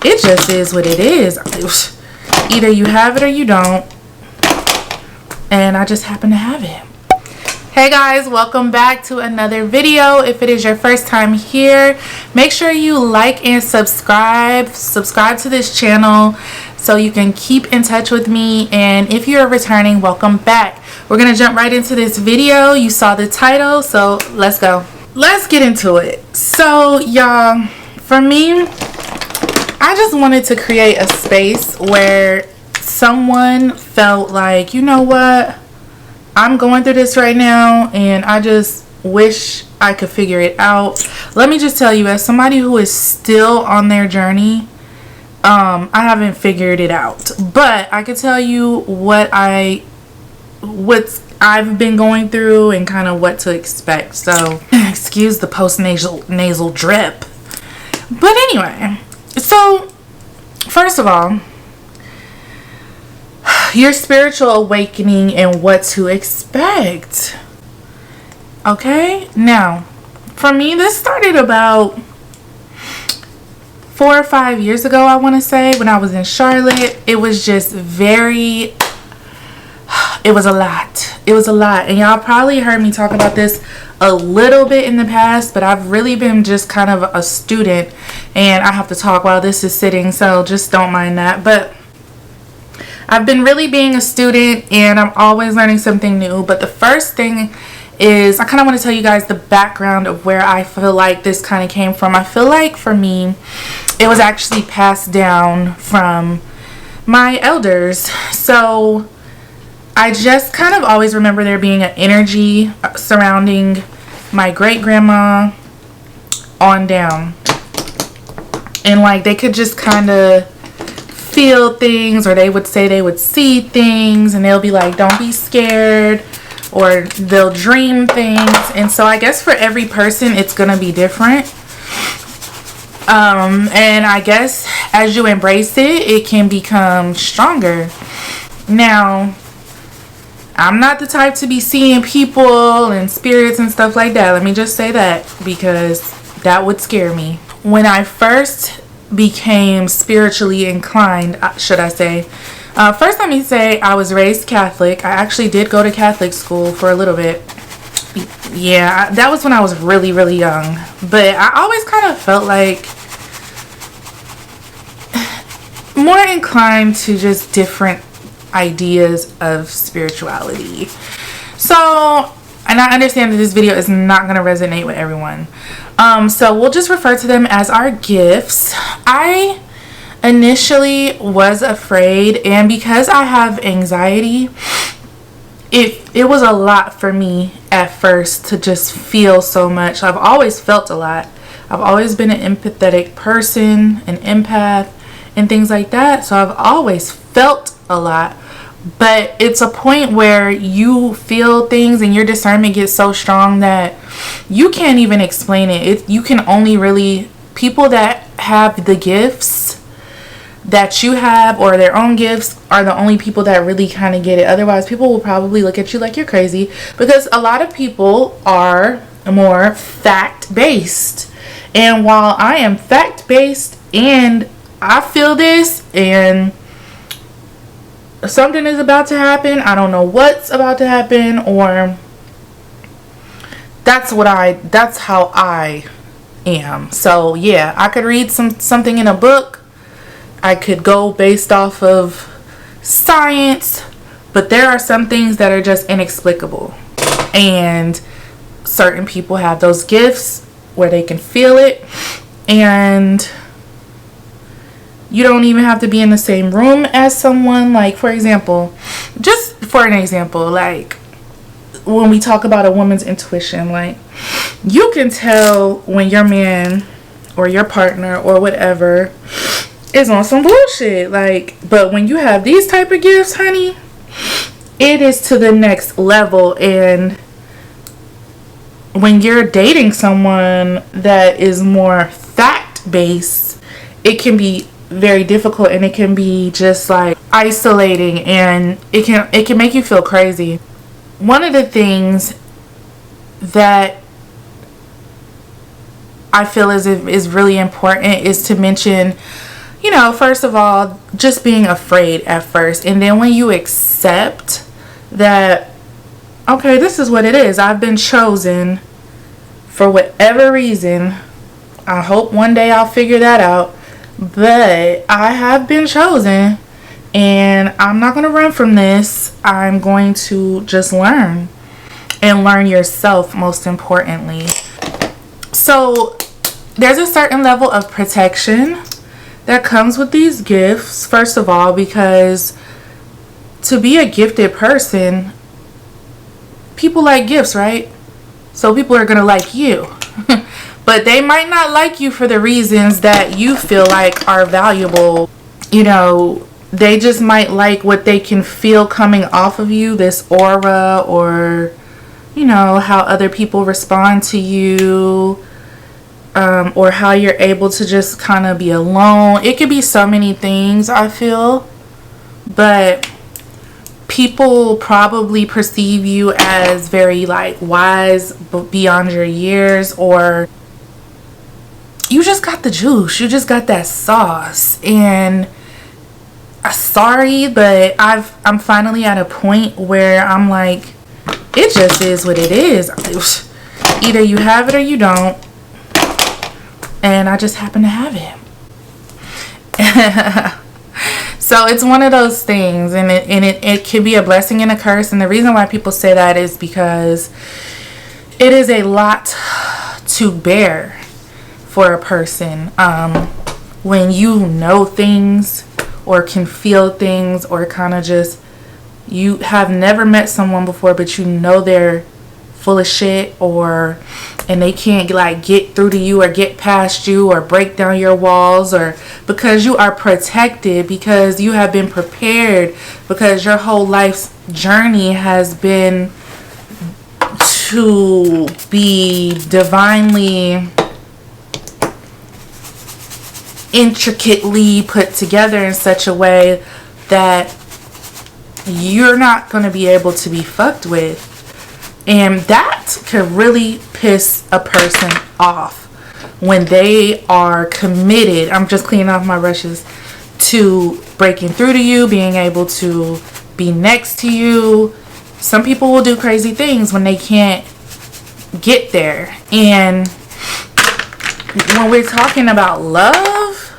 it just is what it is. Either you have it or you don't. And I just happen to have it. Hey guys, welcome back to another video. If it is your first time here, make sure you like and subscribe to this channel so you can keep in touch with me. And if you're returning, welcome back. We're gonna jump right into this video. You saw the title, so let's go. Let's get into it. So y'all, for me, I just wanted to create a space where someone felt like, you know what, I'm going through this right now and I just wish I could figure it out. Let me just tell you, as somebody who is still on their journey, I haven't figured it out, but I could tell you what I've been going through and kind of what to expect. So excuse the nasal drip. But anyway, so first of all, your spiritual awakening and what to expect. Okay, now for me, this started about 4 or 5 years ago, I want to say, when I was in Charlotte. It was just it was a lot. It was a lot. And y'all probably heard me talk about this a little bit in the past, but I've really been just kind of a student and I have to talk while this is sitting, so just don't mind that. But I've been really being a student and I'm always learning something new. But the first thing is, I kind of want to tell you guys the background of where I feel like this kind of came from. I feel like for me, it was actually passed down from my elders. So I just kind of always remember there being an energy surrounding my great grandma on down. And like they could just kind of feel things, or they would say they would see things, and they'll be like, don't be scared, or they'll dream things. And so I guess for every person it's gonna be different, and I guess as you embrace it, it can become stronger. Now, I'm not the type to be seeing people and spirits and stuff like that. Let me just say that, because that would scare me. When I first became spiritually inclined, should I say, first let me say I was raised Catholic. I actually did go to Catholic school for a little bit. Yeah, that was when I was really, really young. But I always kind of felt like more inclined to just different ideas of spirituality. So, and I understand that this video is not going to resonate with everyone. So we'll just refer to them as our gifts. I initially was afraid, and because I have anxiety, it was a lot for me at first to just feel so much. I've always felt a lot. I've always been an empathetic person, an empath, and things like that. So I've always felt a lot. But it's a point where you feel things and your discernment gets so strong that you can't even explain it. You can only really, people that have the gifts that you have, or their own gifts, are the only people that really kind of get it. Otherwise, people will probably look at you like you're crazy, because a lot of people are more fact-based. And while I am fact-based and I feel this and something is about to happen, I don't know what's about to happen, or that's how I am. So yeah, I could read something in a book, I could go based off of science, but there are some things that are just inexplicable. And certain people have those gifts where they can feel it, and you don't even have to be in the same room as someone. Like, for example, just for an example, like when we talk about a woman's intuition, like you can tell when your man or your partner or whatever is on some bullshit. Like, but when you have these type of gifts, honey, it is to the next level. And when you're dating someone that is more fact-based, it can be very difficult, and it can be just like isolating, and it can make you feel crazy. One of the things that I feel as if is really important is to mention you know, first of all, just being afraid at first. And then when you accept that, okay, this is what it is. I've been chosen for whatever reason. I hope one day I'll figure that out. But I have been chosen, and I'm not going to run from this. I'm going to just learn, and learn yourself, most importantly. So there's a certain level of protection that comes with these gifts, first of all, because to be a gifted person, people like gifts, right? So people are going to like you. But they might not like you for the reasons that you feel like are valuable. You know, they just might like what they can feel coming off of you, this aura, or, you know, how other people respond to you, or how you're able to just kind of be alone. It could be so many things, I feel. But people probably perceive you as very, like, wise beyond your years, or you just got the juice, you just got that sauce. And sorry, but I'm finally at a point where I'm like, it just is what it is. Either you have it or you don't, and I just happen to have it. So it's one of those things, and it can be a blessing and a curse. And the reason why people say that is because it is a lot to bear for a person, when you know things or can feel things, or kind of just, you have never met someone before, but you know they're full of shit, and they can't like get through to you or get past you or break down your walls, or because you are protected, because you have been prepared, because your whole life's journey has been to be divinely, intricately put together in such a way that you're not going to be able to be fucked with. And that could really piss a person off when they are committed. I'm just cleaning off my brushes, to breaking through to you, being able to be next to you. Some people will do crazy things when they can't get there. And when we're talking about love,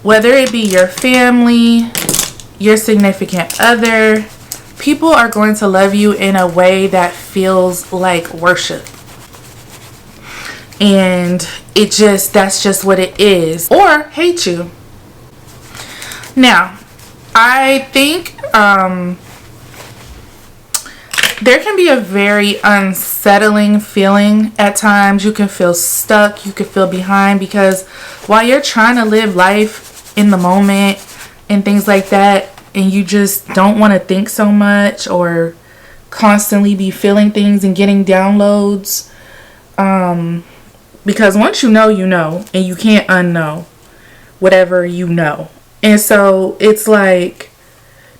whether it be your family, your significant other, people are going to love you in a way that feels like worship. And that's just what it is. Or hate you. Now, I think there can be a very unsettling feeling at times. You can feel stuck. You can feel behind, because while you're trying to live life in the moment and things like that, and you just don't want to think so much or constantly be feeling things and getting downloads, because once you know, and you can't unknow whatever you know. And so it's like,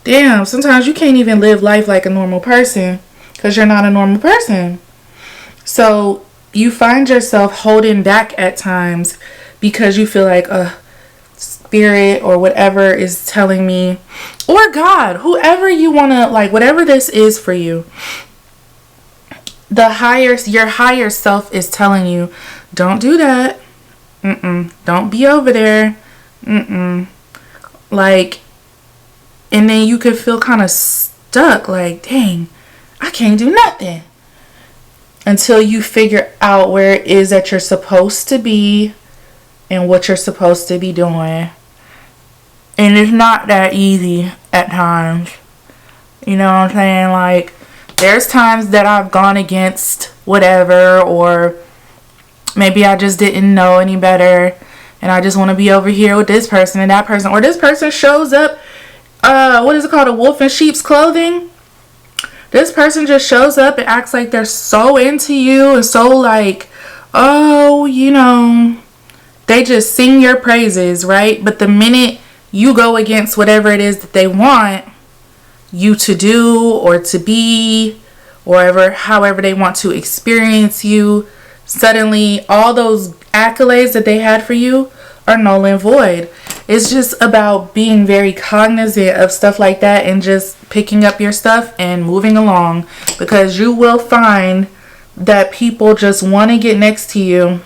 damn, sometimes you can't even live life like a normal person, because you're not a normal person. So you find yourself holding back at times because you feel like spirit or whatever is telling me, or God, whoever you want to, like, whatever this is for you, your higher self is telling you, don't do that. Don't be over there. Like, and then you could feel kind of stuck, like, dang, I can't do nothing, until you figure out where it is that you're supposed to be and what you're supposed to be doing. And it's not that easy at times. You know what I'm saying? Like, there's times that I've gone against whatever, or maybe I just didn't know any better, and I just want to be over here with this person and that person, or this person shows up, what is it called? A wolf in sheep's clothing. This person just shows up and acts like they're so into you, and so like, oh, you know, they just sing your praises, right? But the minute you go against whatever it is that they want you to do or to be, or however they want to experience you, suddenly all those accolades that they had for you are null and void. It's just about being very cognizant of stuff like that and just picking up your stuff and moving along, because you will find that people just want to get next to you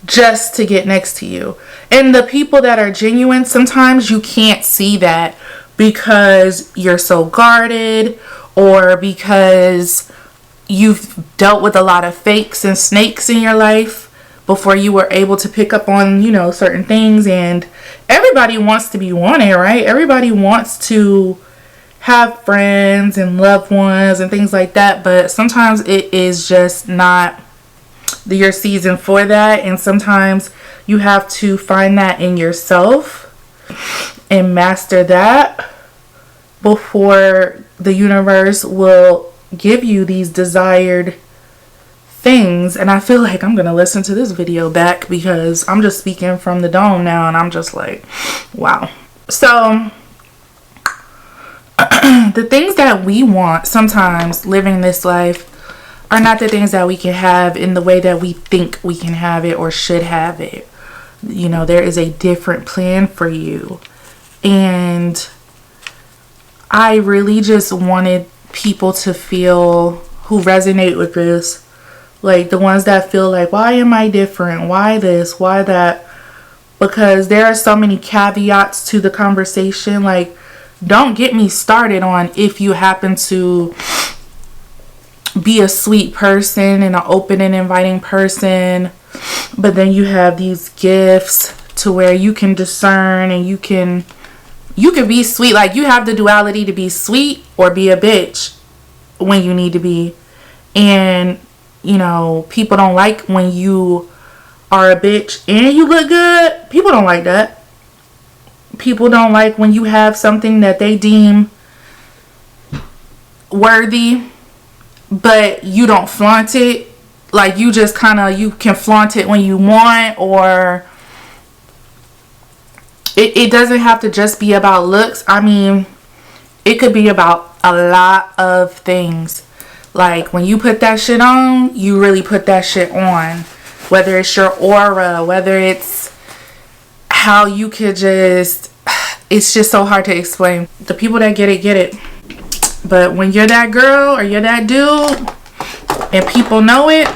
just to get next to you. And the people that are genuine, sometimes you can't see that because you're so guarded, or because you've dealt with a lot of fakes and snakes in your life before you were able to pick up on, you know, certain things. And everybody wants to be wanted, right? Everybody wants to have friends and loved ones and things like that, but sometimes it is just not your season for that. And sometimes you have to find that in yourself and master that before the universe will give you these desired things. And I feel like I'm gonna listen to this video back because I'm just speaking from the dome now, and I'm just like, wow. So the things that we want sometimes living this life are not the things that we can have in the way that we think we can have it or should have it. You know, there is a different plan for you. And I really just wanted people to feel, who resonate with this, like the ones that feel like, why am I different? Why this? Why that? Because there are so many caveats to the conversation. Like, don't get me started on if you happen to be a sweet person and an open and inviting person, but then you have these gifts to where you can discern and you can be sweet. Like, you have the duality to be sweet or be a bitch when you need to be. And, you know, people don't like when you are a bitch and you look good. People don't like that. People don't like when you have something that they deem worthy, but you don't flaunt it. Like, you just kind of, you can flaunt it when you want, or it doesn't have to just be about looks. I mean, it could be about a lot of things. Like, when you put that shit on, you really put that shit on. Whether it's your aura, whether it's how you could just, it's just so hard to explain. The people that get it, get it. But when you're that girl or you're that dude and people know it,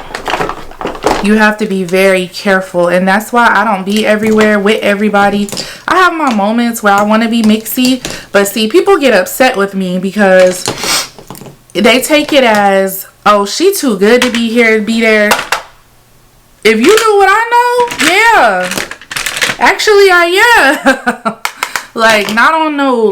you have to be very careful. And that's why I don't be everywhere with everybody. I have my moments where I want to be mixy, but see, people get upset with me because they take it as, oh, she too good to be here, to be there. If you knew what I know, yeah. Actually, I am. Like, not on no,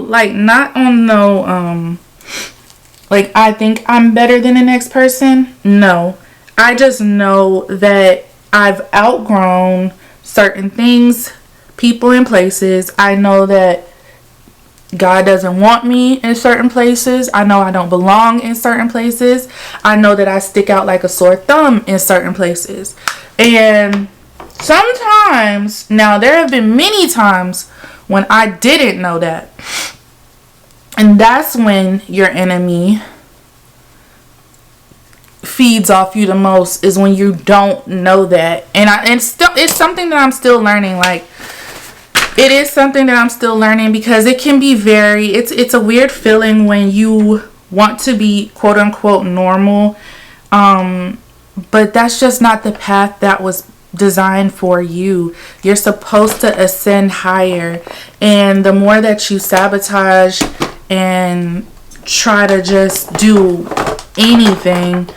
like, I think I'm better than the next person. No. I just know that I've outgrown certain things, people, and places. I know that God doesn't want me in certain places. I know I don't belong in certain places. I know that I stick out like a sore thumb in certain places. And sometimes, now there have been many times when I didn't know that. And that's when your enemy feeds off you the most, is when you don't know that. And it's something that I'm still learning. Like, it is something that I'm still learning, because it can be it's a weird feeling when you want to be quote unquote normal, but that's just not the path that was designed for you. You're supposed to ascend higher, and the more that you sabotage and try to just do anything,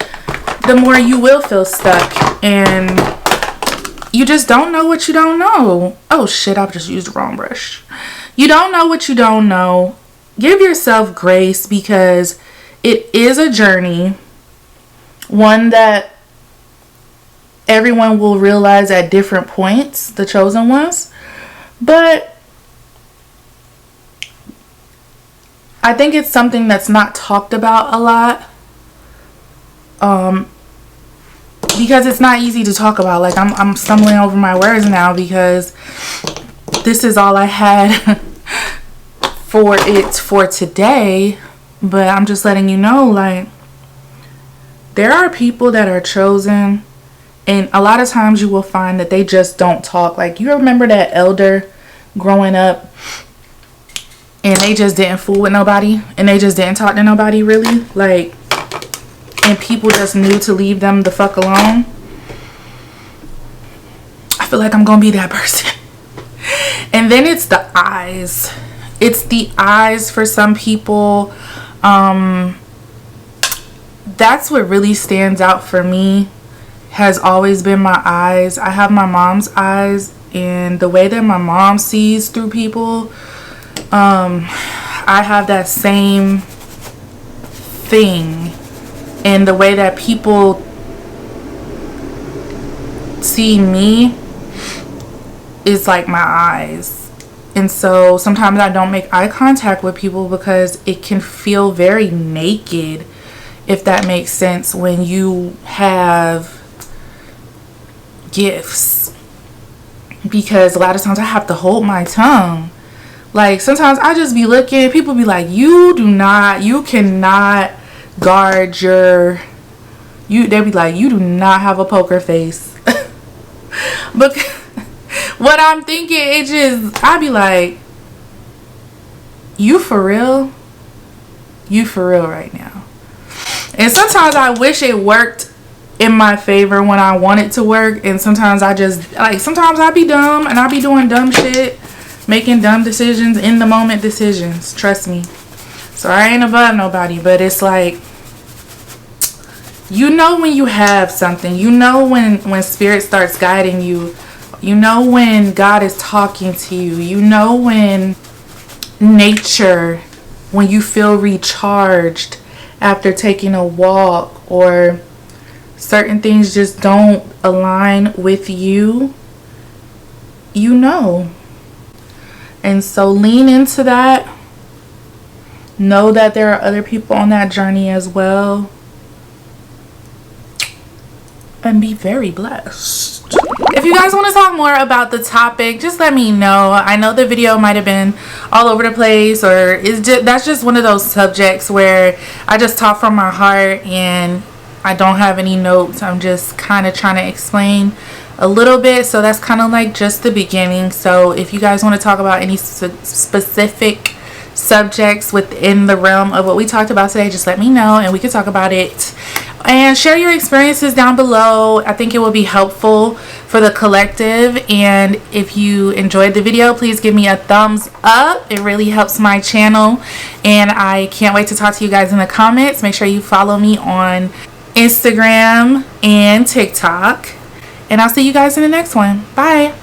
the more you will feel stuck, and you just don't know what you don't know. Oh shit, I've just used the wrong brush. You don't know what you don't know. Give yourself grace, because it is a journey, one that everyone will realize at different points, the chosen ones. But I think it's something that's not talked about a lot, because it's not easy to talk about. Like, I'm stumbling over my words now, because this is all I had for today. But I'm just letting you know, like, there are people that are chosen, and a lot of times you will find that they just don't talk. Like, you remember that elder growing up and they just didn't fool with nobody and they just didn't talk to nobody really, like, and people just knew to leave them the fuck alone. I feel like I'm gonna be that person. And then it's the eyes. It's the eyes for some people. That's what really stands out for me, has always been my eyes. I have my mom's eyes, and the way that my mom sees through people, I have that same thing. And the way that people see me is like my eyes. And so sometimes I don't make eye contact with people because it can feel very naked, if that makes sense, when you have gifts. Because a lot of times I have to hold my tongue. Like, sometimes I just be looking, people be like, you cannot guard they be like, you do not have a poker face. But what I'm thinking, I be like, you for real? You for real right now? And sometimes I wish it worked in my favor when I want it to work. And sometimes sometimes I be dumb and I be doing dumb shit, making dumb decisions, in the moment decisions. Trust me. So I ain't above nobody, but it's like, you know when you have something. You know when spirit starts guiding you. You know when God is talking to you. You know when nature, when you feel recharged after taking a walk, or certain things just don't align with you. You know. And so lean into that. Know that there are other people on that journey as well. And be very blessed. If you guys want to talk more about the topic, just let me know. I know the video might have been all over the place, or that's just one of those subjects where I just talk from my heart and I don't have any notes. I'm just kind of trying to explain a little bit. So that's kind of like just the beginning. So if you guys want to talk about any specific subjects within the realm of what we talked about today, just let me know and we can talk about it. And share your experiences down below. I think it will be helpful for the collective. And if you enjoyed the video, please give me a thumbs up. It really helps my channel. And I can't wait to talk to you guys in the comments. Make sure you follow me on Instagram and TikTok. And I'll see you guys in the next one. Bye.